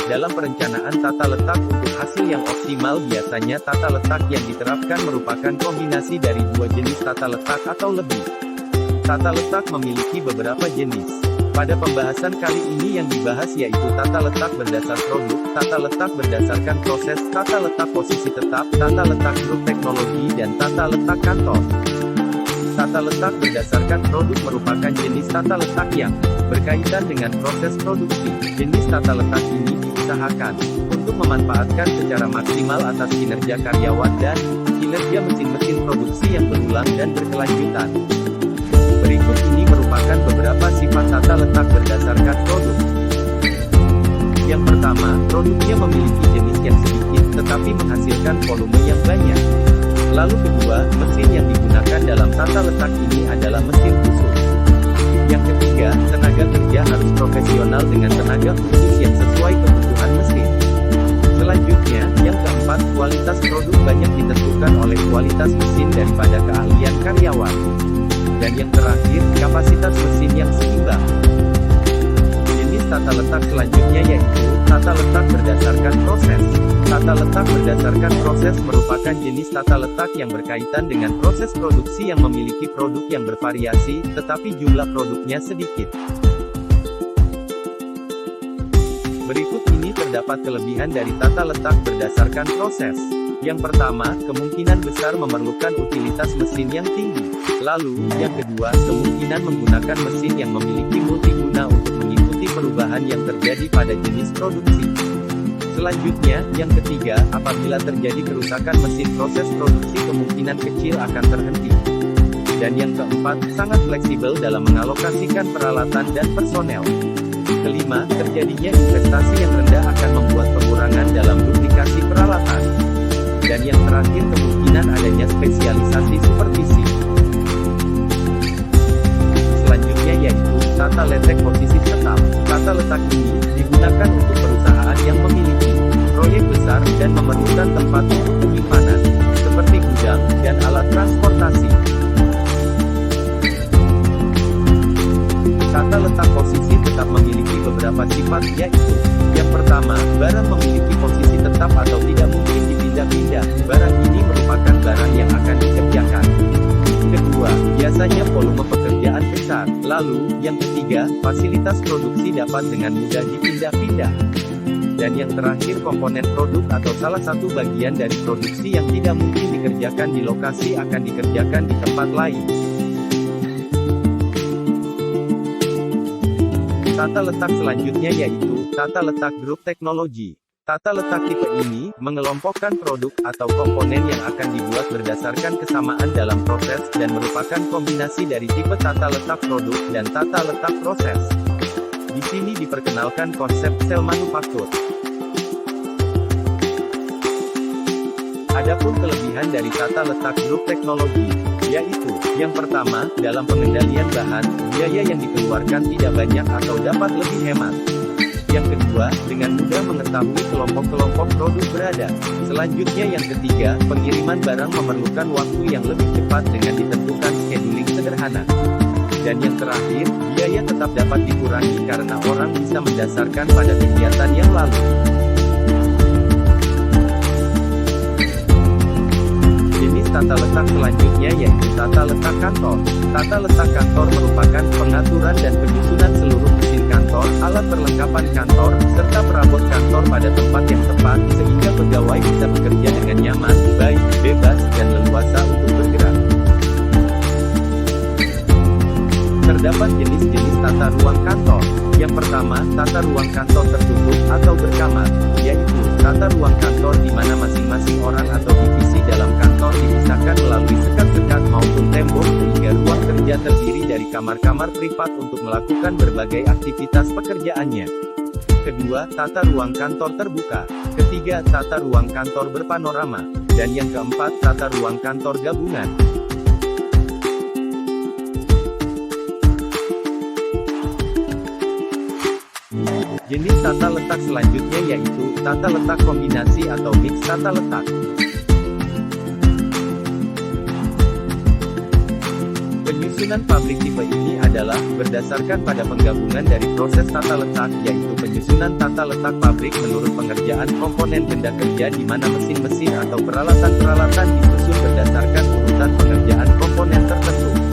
Dalam perencanaan tata letak untuk hasil yang optimal, biasanya tata letak yang diterapkan merupakan kombinasi dari dua jenis tata letak atau lebih. Tata letak memiliki beberapa jenis. Pada pembahasan kali ini yang dibahas yaitu tata letak berdasar produk, tata letak berdasarkan proses, tata letak posisi tetap, tata letak grup teknologi, dan tata letak kantor. Tata letak berdasarkan produk merupakan jenis tata letak yang berkaitan dengan proses produksi. Jenis tata letak ini diusahakan untuk memanfaatkan secara maksimal atas kinerja karyawan dan kinerja mesin-mesin produksi yang berulang dan berkelanjutan. Berikut ini merupakan beberapa sifat tata letak berdasarkan produk. Yang pertama, produknya memiliki jenis yang sedikit tetapi menghasilkan volume yang banyak. Lalu kedua, mesin yang digunakan dalam tata letak ini adalah mesin khusus. Yang ketiga, tenaga kerja harus profesional dengan tenaga khusus yang sesuai kebutuhan mesin. Selanjutnya, yang keempat, kualitas produk banyak ditentukan oleh kualitas mesin daripada keahlian karyawan. Dan yang terakhir, kapasitas mesin yang seimbang. Jenis tata letak selanjutnya yaitu tata letak berdasarkan proses. Tata letak berdasarkan proses merupakan jenis tata letak yang berkaitan dengan proses produksi yang memiliki produk yang bervariasi, tetapi jumlah produknya sedikit. Berikut ini terdapat kelebihan dari tata letak berdasarkan proses. Yang pertama, kemungkinan besar memerlukan utilitas mesin yang tinggi. Lalu, yang kedua, kemungkinan menggunakan mesin yang memiliki multiguna untuk mengikuti perubahan yang terjadi pada jenis produksi. Selanjutnya, yang ketiga, apabila terjadi kerusakan mesin, proses produksi kemungkinan kecil akan terhenti. Dan yang keempat, sangat fleksibel dalam mengalokasikan peralatan dan personel. Kelima, terjadinya investasi yang rendah akan membuat pengurangan dalam duplikasi peralatan. Dan yang terakhir, kemungkinan adanya spesialisasi supervisi. Selanjutnya yaitu tata letak posisi tetap. Tata letak ini digunakan untuk perusahaan yang memiliki proyek besar dan memerlukan tempat untuk penyimpanan, seperti gudang dan alat transportasi. Tata letak posisi tetap memiliki beberapa sifat yaitu, yang pertama, barang memiliki posisi tetap atau tidak mungkin dipindah-pindah. Barang ini merupakan barang yang akan dikerjakan. Kedua, biasanya volume pekerjaan besar. Lalu, yang ketiga, fasilitas produksi dapat dengan mudah dipindah-pindah. Dan yang terakhir, komponen produk atau salah satu bagian dari produksi yang tidak mungkin dikerjakan di lokasi akan dikerjakan di tempat lain. Tata letak selanjutnya yaitu tata letak grup teknologi. Tata letak tipe ini mengelompokkan produk atau komponen yang akan dibuat berdasarkan kesamaan dalam proses dan merupakan kombinasi dari tipe tata letak produk dan tata letak proses. Di sini diperkenalkan konsep sel manufaktur. Adapun kelebihan dari tata letak grup teknologi, yaitu, yang pertama, dalam pengendalian bahan, biaya yang dikeluarkan tidak banyak atau dapat lebih hemat. Yang kedua, dengan mudah mengetahui kelompok-kelompok produk berada. Selanjutnya yang ketiga, pengiriman barang memerlukan waktu yang lebih cepat dengan ditentukan scheduling sederhana. Dan yang terakhir, biaya tetap dapat dikurangi karena orang bisa mendasarkan pada kegiatan yang lalu. Tata letak selanjutnya yaitu tata letak kantor. Tata letak kantor merupakan pengaturan dan penyusunan seluruh mesin kantor, alat perlengkapan kantor, serta perabot kantor pada tempat yang tepat, sehingga pegawai bisa bekerja dengan nyaman, baik, bebas, dan leluasa untuk bergerak. Terdapat jenis-jenis tata ruang kantor. Yang pertama, tata ruang kantor tertutup atau berkamar, yaitu tata ruang kantor di mana masing-masing orang atau divisi dalam kantor dipisahkan melalui sekat-sekat maupun tembok sehingga ruang kerja terdiri dari kamar-kamar privat untuk melakukan berbagai aktivitas pekerjaannya. Kedua, tata ruang kantor terbuka. Ketiga, tata ruang kantor berpanorama. Dan yang keempat, tata ruang kantor gabungan. Jenis tata letak selanjutnya yaitu tata letak kombinasi atau mix tata letak. Penyusunan pabrik tipe ini adalah berdasarkan pada penggabungan dari proses tata letak, yaitu penyusunan tata letak pabrik menurut pengerjaan komponen benda kerja di mana mesin-mesin atau peralatan-peralatan disusun berdasarkan urutan pengerjaan komponen tertentu.